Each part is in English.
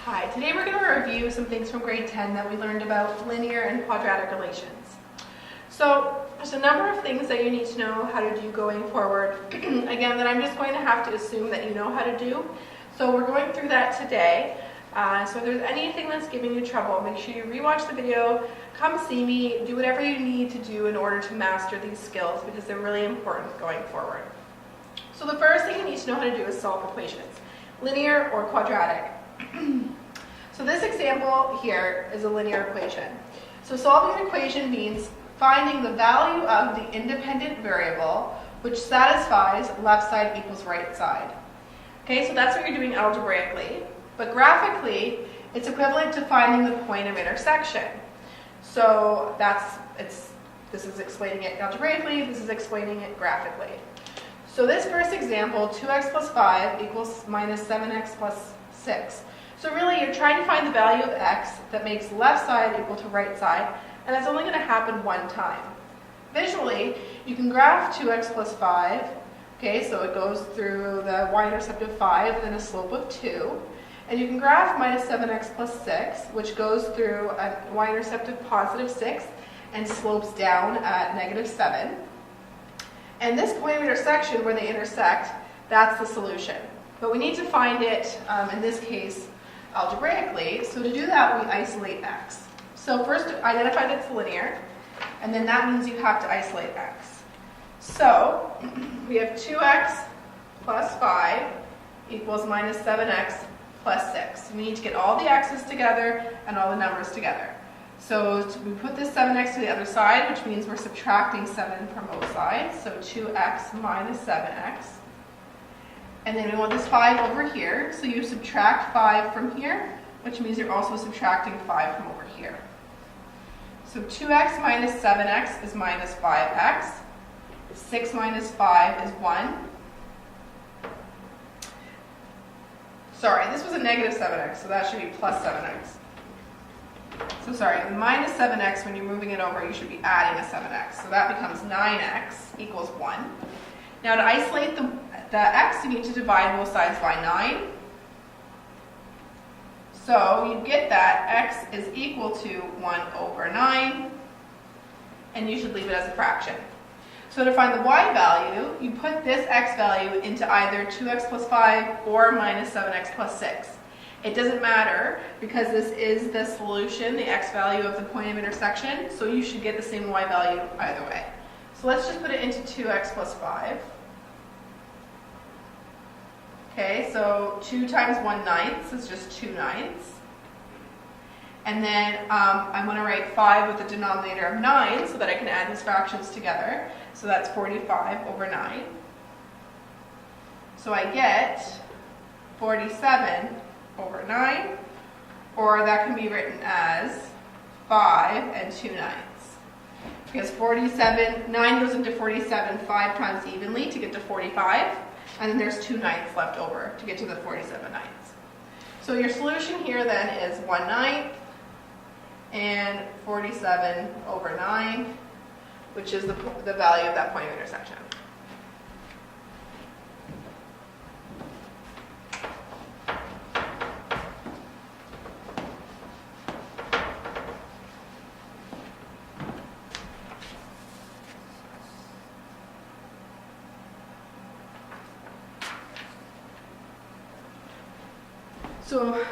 Hi, today we're going to review some things from grade 10 that we learned about linear and quadratic relations. So there's a number of things that you need to know how to do going forward. Again, that I'm just going to have to assume that you know how to do. So we're going through that today. So if there's anything that's giving you trouble, make sure you rewatch the video, come see me, do whatever you need to do in order to master these skills because they're really important going forward. So the first thing you need to know how to do is solve equations, linear or quadratic. So this example here is a linear equation. So solving an equation means finding the value of the independent variable which satisfies left side equals right side. Okay, so that's what you're doing algebraically. But graphically, it's equivalent to finding the point of intersection. So this is explaining it algebraically, this is explaining it graphically. So this first example, 2x plus 5 equals minus 7x plus 6. So really, you're trying to find the value of x that makes left side equal to right side, and that's only going to happen one time. Visually, you can graph 2x plus 5. Okay, so it goes through the y-intercept of 5, then a slope of 2. And you can graph minus 7x plus 6, which goes through a y-intercept of positive 6 and slopes down at negative 7. And this point of intersection, where they intersect, that's the solution. But we need to find it, in this case, algebraically. So to do that, we isolate x. So first, identify that it's linear, and then that means you have to isolate x. So we have 2x plus 5 equals minus 7x plus 6. We need to get all the x's together and all the numbers together. So we put this 7x to the other side, which means we're subtracting 7 from both sides. So 2x minus 7x. And then we want this 5 over here. So you subtract 5 from here, which means you're also subtracting 5 from over here. So 2x minus 7x is minus 5x. 6 minus 5 is 1. Sorry, this was a negative 7x, so that should be plus 7x. So sorry, minus 7x, when you're moving it over, you should be adding a 7x. So that becomes 9x equals 1. Now to isolate the x, you need to divide both sides by 9. So you get that x is equal to 1 over 9, and you should leave it as a fraction. So to find the y value, you put this x value into either 2x plus 5 or minus 7x plus 6. It doesn't matter because this is the solution, the x value of the point of intersection, so you should get the same y value either way. So let's just put it into 2x plus 5. Okay, so 2 times 1/9 is just 2/9. And then I'm going to write 5 with the denominator of 9 so that I can add these fractions together. So that's 45 over 9. So I get 47 over 9, or that can be written as 5 and 2/9. Because 9 goes into 47 5 times evenly to get to 45, and then there's 2/9 left over to get to the 47/9. So your solution here then is 1/9 and 47 over 9, which is the value of that point of intersection. So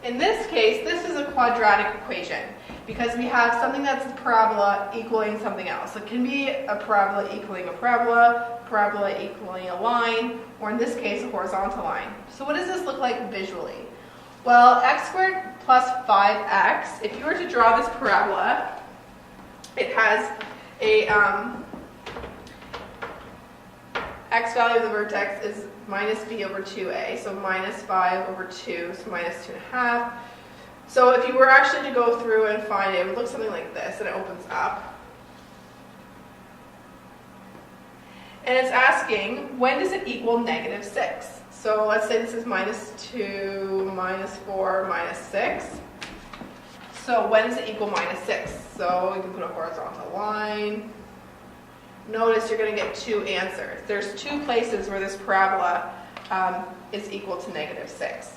in this case, this is a quadratic equation because we have something that's a parabola equaling something else. It can be a parabola equaling a parabola equaling a line, or in this case, a horizontal line. So what does this look like visually? Well, x squared plus 5x, if you were to draw this parabola, it has a x value of the vertex is minus b over 2a, so minus 5 over 2, so minus 2.5. So if you were actually to go through and find it, it would look something like this, and it opens up. And it's asking, when does it equal negative 6? So let's say this is minus 2, minus 4, minus 6. So when does it equal minus 6? So you can put a horizontal line. Notice you're going to get two answers. There's two places where this parabola is equal to negative 6.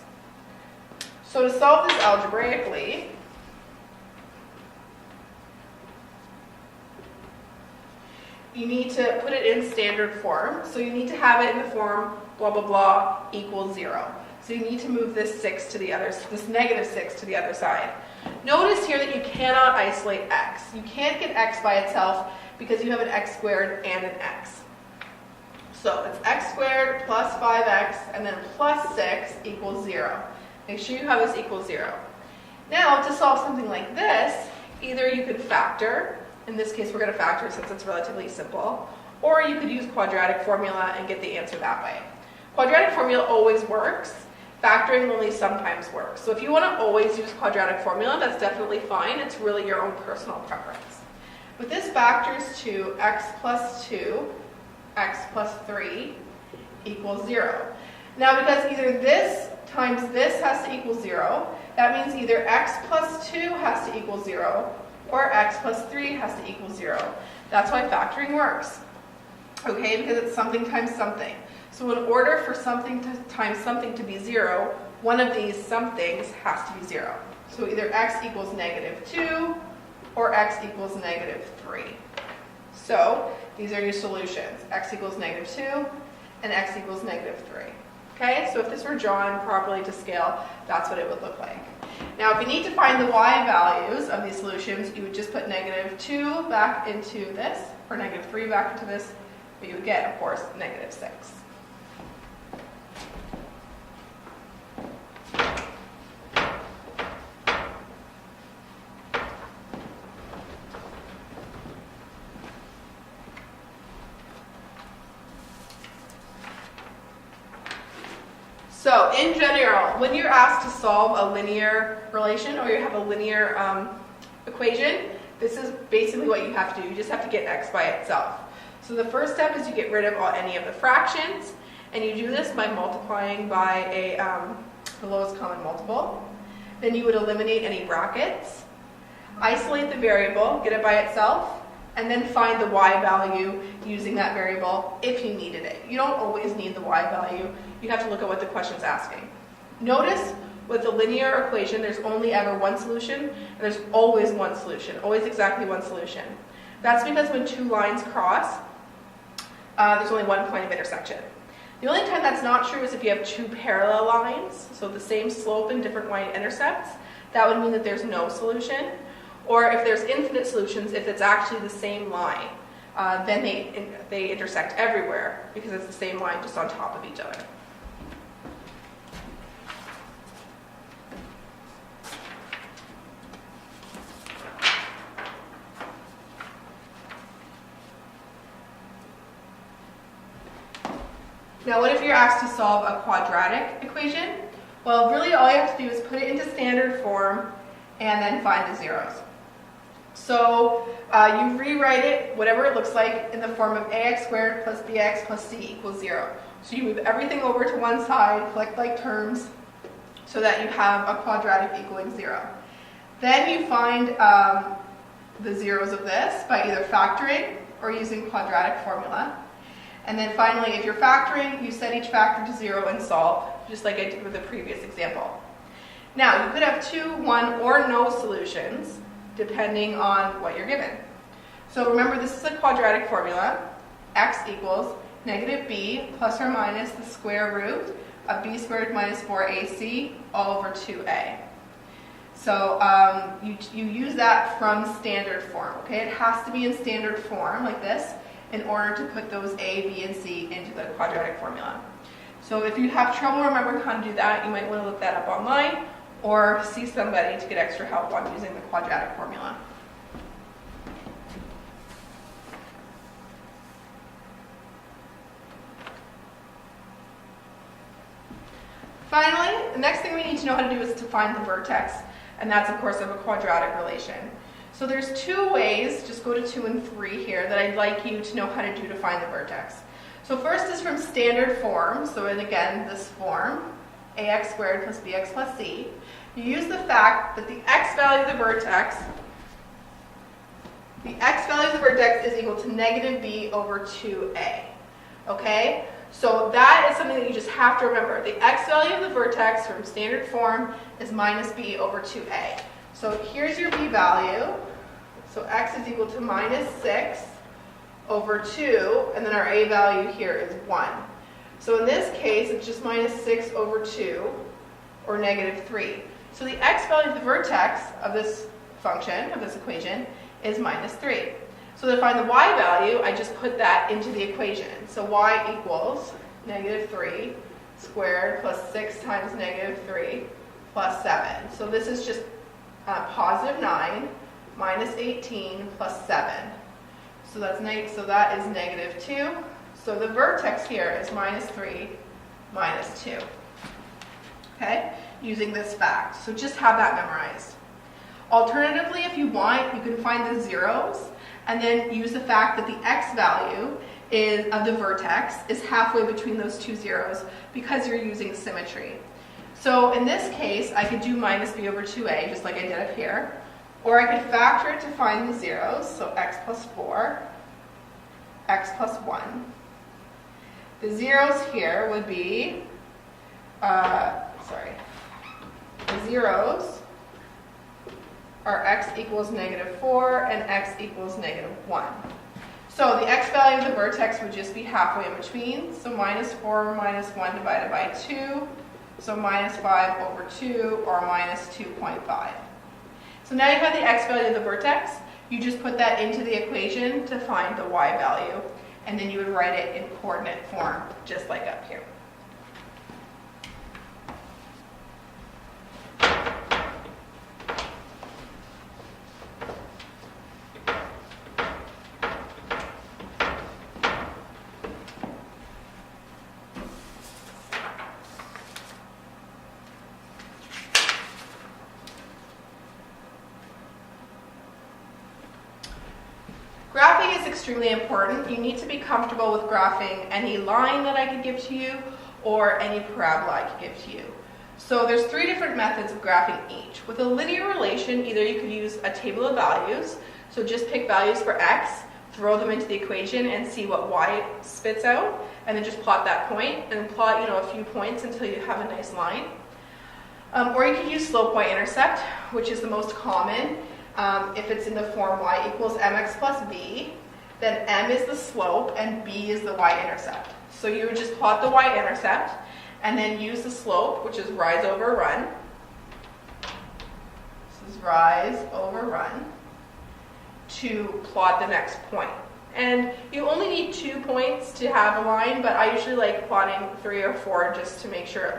So to solve this algebraically, you need to put it in standard form. So you need to have it in the form blah, blah, blah equals 0. So you need to move this 6 to the other, this negative 6 to the other side. Notice here that you cannot isolate x. You can't get x by itself because you have an x squared and an x. So it's x squared plus 5x and then plus 6 equals 0. Make sure you have this equals 0. Now to solve something like this, either you could factor, in this case we're going to factor since it's relatively simple, or you could use quadratic formula and get the answer that way. Quadratic formula always works. Factoring only sometimes works. So if you want to always use quadratic formula, that's definitely fine. It's really your own personal preference. But this factors to x plus 2, x plus 3 equals 0. Now because either this times this has to equal 0, that means either x plus 2 has to equal 0 or x plus 3 has to equal 0. That's why factoring works. Okay, because it's something times something. So in order for something to times something to be 0, one of these somethings has to be 0. So either x equals negative 2 or x equals negative 3. So these are your solutions. X equals negative 2 and x equals negative 3. Okay, so if this were drawn properly to scale, that's what it would look like. Now if you need to find the y values of these solutions, you would just put negative 2 back into this, or negative 3 back into this, but you would get, of course, negative 6. So in general, when you're asked to solve a linear relation or you have a linear equation, this is basically what you have to do. You just have to get x by itself. So the first step is you get rid of any of the fractions, and you do this by multiplying by the lowest common multiple. Then you would eliminate any brackets, isolate the variable, get it by itself, and then find the y value using that variable if you needed it. You don't always need the y value. You have to look at what the question's asking. Notice with the linear equation, there's only ever one solution, and there's always one solution, always exactly one solution. That's because when two lines cross, there's only one point of intersection. The only time that's not true is if you have two parallel lines, so the same slope and different line intercepts. That would mean that there's no solution. Or if there's infinite solutions, if it's actually the same line, then they intersect everywhere because it's the same line just on top of each other. Now what if you're asked to solve a quadratic equation? Well, really all you have to do is put it into standard form and then find the zeros. So you rewrite it, whatever it looks like, in the form of ax squared plus bx plus c equals 0. So you move everything over to one side, collect like terms, so that you have a quadratic equaling 0. Then you find the zeros of this by either factoring or using quadratic formula. And then finally, if you're factoring, you set each factor to 0 and solve, just like I did with the previous example. Now, you could have 2, 1, or no solutions, depending on what you're given. So remember, this is a quadratic formula. X equals negative b plus or minus the square root of b squared minus 4ac all over 2a. So you use that from standard form, okay? It has to be in standard form, like this, in order to put those a, b, and c into the quadratic formula. So if you have trouble remembering how to do that, you might want to look that up online or see somebody to get extra help on using the quadratic formula. Finally, the next thing we need to know how to do is to find the vertex, and that's of course of a quadratic relation. So there's two ways, just go to 2 and 3 here, that I'd like you to know how to do to find the vertex. So first is from standard form, so in again this form, ax squared plus bx plus c. You use the fact that the x value of the vertex is equal to negative b over 2a. Okay? So that is something something that you just have to remember. The x value of the vertex from standard form is minus b over 2a. So here's your b value. So x is equal to minus 6 over 2, and then our a value here is 1. So in this case, it's just minus 6 over 2, or negative 3. So the x value of the vertex of this function, of this equation, is minus 3. So to find the y value, I just put that into the equation. So y equals negative 3 squared plus 6 times negative 3 plus 7. So this is just positive 9 minus 18 plus 7. So that is negative 2. So the vertex here is minus 3 minus 2. Okay, using this fact. So just have that memorized. Alternatively, if you want, you can find the zeros and then use the fact that the x value of the vertex is halfway between those two zeros because you're using symmetry. So in this case, I could do minus b over 2a, just like I did up here. Or I could factor it to find the zeros, so x plus 4, x plus 1. The zeros here would be, the zeros are x equals negative 4 and x equals negative 1. So the x value of the vertex would just be halfway in between. So minus 4 minus 1 divided by 2. So minus 5 over 2, or minus 2.5. So now you have the x value of the vertex. You just put that into the equation to find the y value. And then you would write it in coordinate form, just like up here. Graphing is extremely important. You need to be comfortable with graphing any line that I could give to you or any parabola I could give to you. So there's 3 different methods of graphing each. With a linear relation, either you could use a table of values, so just pick values for x, throw them into the equation and see what y spits out, and then just plot that point and plot a few points until you have a nice line. Or you could use slope y-intercept, which is the most common. If it's in the form y equals mx plus b, then m is the slope and b is the y-intercept. So you would just plot the y-intercept and then use the slope, which is rise over run. This is rise over run, to plot the next point. And you only need 2 points to have a line, but I usually like plotting 3 or 4 just to make sure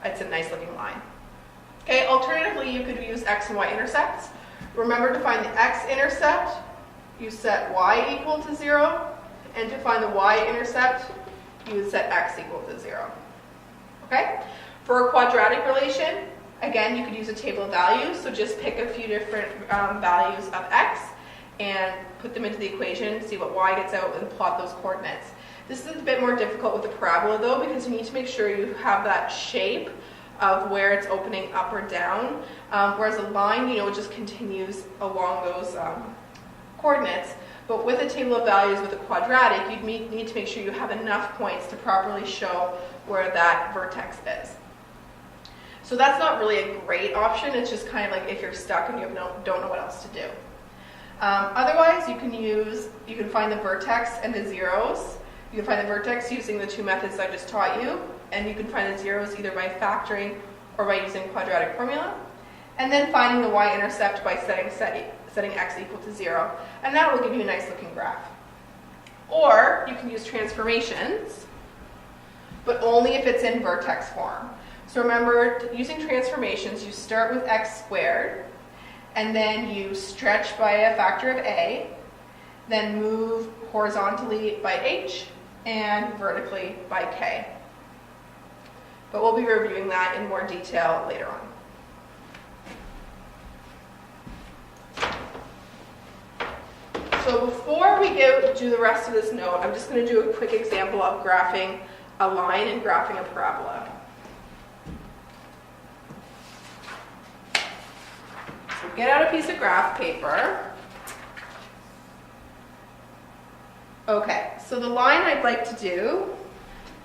it's a nice looking line. Okay, alternatively, you could use x and y intercepts. Remember, to find the x-intercept, you set y equal to 0, and to find the y-intercept, you would set x equal to 0. Okay? For a quadratic relation, again, you could use a table of values, so just pick a few different values of x and put them into the equation, see what y gets out, and plot those coordinates. This is a bit more difficult with the parabola, though, because you need to make sure you have that shape of where it's opening up or down, whereas a line, it just continues along those coordinates. But with a table of values with a quadratic, you need to make sure you have enough points to properly show where that vertex is. So that's not really a great option. It's just kind of like if you're stuck and you don't know what else to do. Otherwise, you can find the vertex and the zeros. You can find the vertex using the 2 methods I just taught you, and you can find the zeros either by factoring or by using quadratic formula. And then finding the y-intercept by setting x equal to 0, and that will give you a nice looking graph. Or you can use transformations, but only if it's in vertex form. So remember, using transformations, you start with x squared, and then you stretch by a factor of a, then move horizontally by h, and vertically by k. But we'll be reviewing that in more detail later on. So before we do the rest of this note, I'm just going to do a quick example of graphing a line and graphing a parabola. So get out a piece of graph paper. Okay, so the line I'd like to do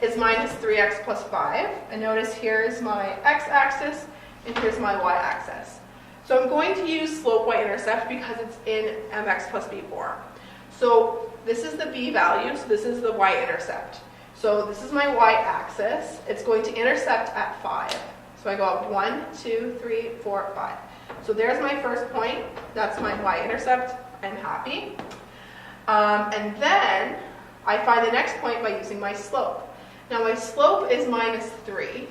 is minus 3x plus 5. And notice here is my x-axis, and here's my y-axis. So I'm going to use slope y-intercept because it's in mx plus b form. So this is the b value, so this is the y-intercept. So this is my y-axis. It's going to intercept at 5. So I go up 1, 2, 3, 4, 5. So there's my first point. That's my y-intercept. I'm happy. And then I find the next point by using my slope. Now my slope is minus 3.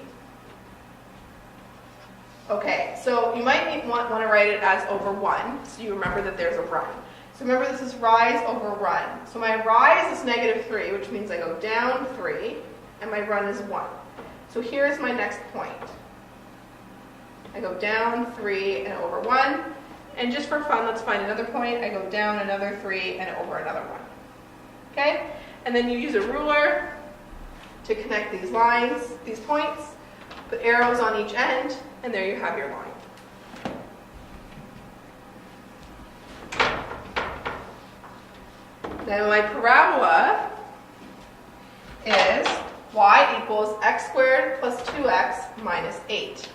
Okay, so you might want to write it as over 1, so you remember that there's a run. So remember, this is rise over run. So my rise is negative 3, which means I go down 3, and my run is 1. So here's my next point. I go down 3 and over 1. And just for fun, let's find another point. I go down another 3 and over another 1. Okay? And then you use a ruler to connect these lines, these points. Put arrows on each end, and there you have your line. Now my parabola is y equals x squared plus 2x minus 8.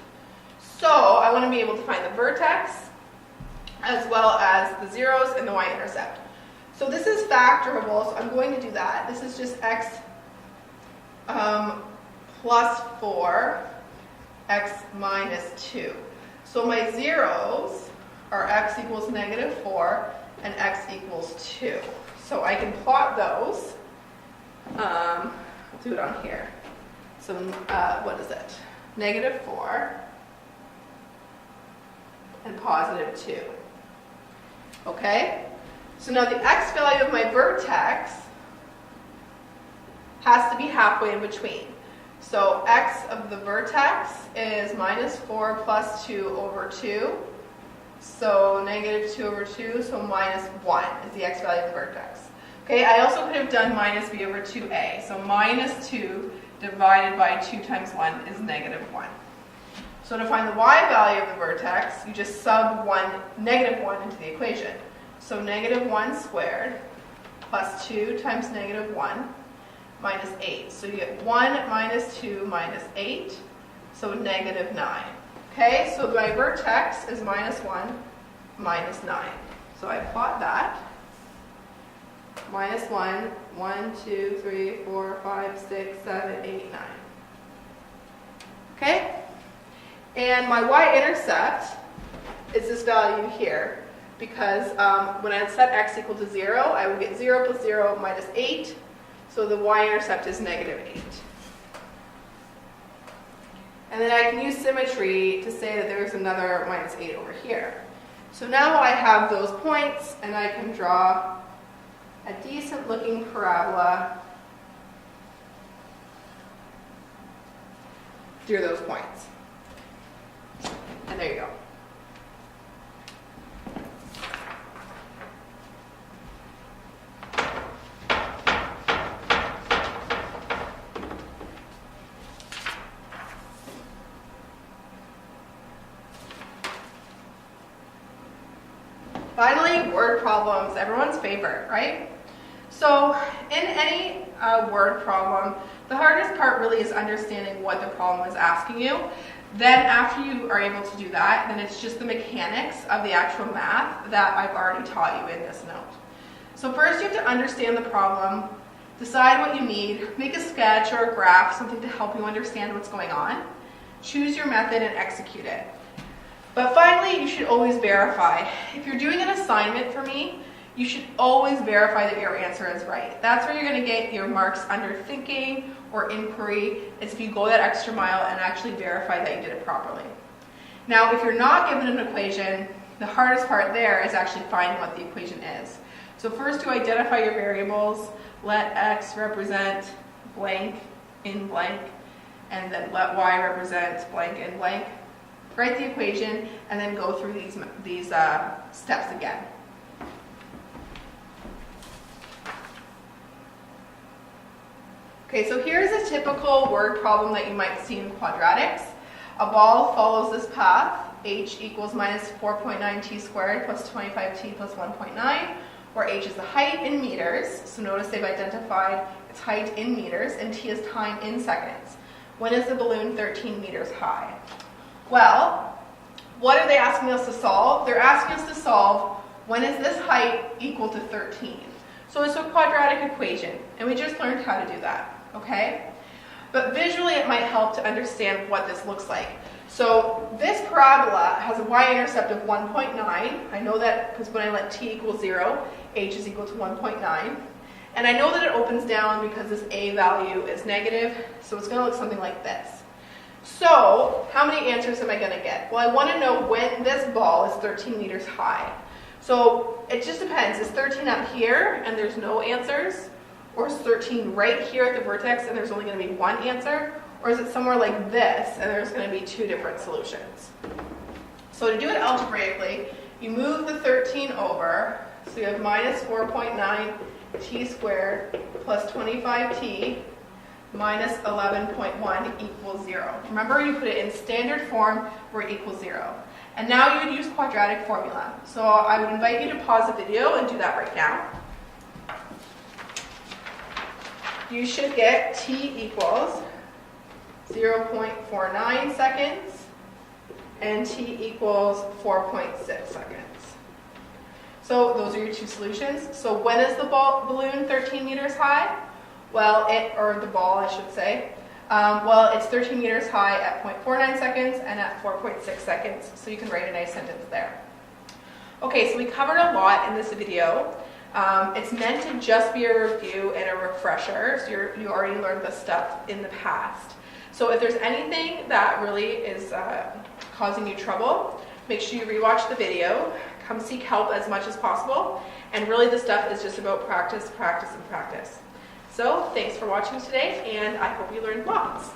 So I want to be able to find the vertex as well as the zeros and the y-intercept. So this is factorable, so I'm going to do that. This is just x plus 4, x minus 2. So my zeros are x equals negative 4 and x equals 2. So I can plot those. I'll do it on here. So what is it? Negative 4 and positive 2. Okay? So now the x value of my vertex has to be halfway in between. So x of the vertex is minus 4 plus 2 over 2. So negative 2 over 2, so minus 1 is the x value of the vertex. Okay, I also could have done minus b over 2a. So minus 2 divided by 2 times 1 is negative 1. So to find the y value of the vertex, you just sub negative 1 into the equation. So negative 1 squared plus 2 times negative 1 minus 8. So you get 1 minus 2 minus 8, so negative 9. Okay, so my vertex is minus 1 minus 9. So I plot that. Minus 1, 1, 2, 3, 4, 5, 6, 7, 8, 9. Okay? And my y-intercept is this value here, because when I set x equal to 0, I would get 0 plus 0 minus 8, so the y-intercept is negative 8. And then I can use symmetry to say that there's another minus 8 over here. So now I have those points, and I can draw a decent looking parabola through those points. And there you go. Finally, word problems, everyone's favorite, right? So in any word problem, the hardest part really is understanding what the problem is asking you. Then after you are able to do that, then it's just the mechanics of the actual math that I've already taught you in this note. So first you have to understand the problem, decide what you need, make a sketch or a graph, something to help you understand what's going on, choose your method and execute it. But finally, you should always verify. If you're doing an assignment for me, you should always verify that your answer is right. That's where you're going to get your marks under thinking or inquiry, is if you go that extra mile and actually verify that you did it properly. Now, if you're not given an equation, the hardest part there is actually finding what the equation is. So first, to identify your variables, let x represent blank in blank, and then let y represent blank in blank. Write the equation, and then go through these steps again. Okay, so here's a typical word problem that you might see in quadratics. A ball follows this path, h equals minus 4.9t squared plus 25t plus 1.9, where h is the height in meters. So notice they've identified its height in meters, and t is time in seconds. When is the balloon 13 meters high? Well, what are they asking us to solve? They're asking us to solve when is this height equal to 13. So it's a quadratic equation, and we just learned how to do that, okay? But visually it might help to understand what this looks like. So this parabola has a y-intercept of 1.9. I know that because when I let t equal 0, h is equal to 1.9. And I know that it opens down because this a value is negative, so it's going to look something like this. So how many answers am I going to get? Well, I want to know when this ball is 13 meters high. So it just depends. Is 13 up here and there's no answers? Or is 13 right here at the vertex and there's only going to be one answer? Or is it somewhere like this and there's going to be two different solutions? So to do it algebraically, you move the 13 over. So you have minus 4.9 t squared plus 25t minus 11.1 equals 0. Remember, you put it in standard form where it equals 0. And now you would use quadratic formula. So I would invite you to pause the video and do that right now. You should get t equals 0.49 seconds and t equals 4.6 seconds. So those are your two solutions. So when is the balloon 13 meters high? Well, or the ball, I should say. Well, it's 13 meters high at 0.49 seconds and at 4.6 seconds. So you can write a nice sentence there. Okay, so we covered a lot in this video. It's meant to just be a review and a refresher. So you already learned this stuff in the past. So if there's anything that really is causing you trouble, make sure you rewatch the video. Come seek help as much as possible. And really this stuff is just about practice, practice, and practice. So thanks for watching today, and I hope you learned lots.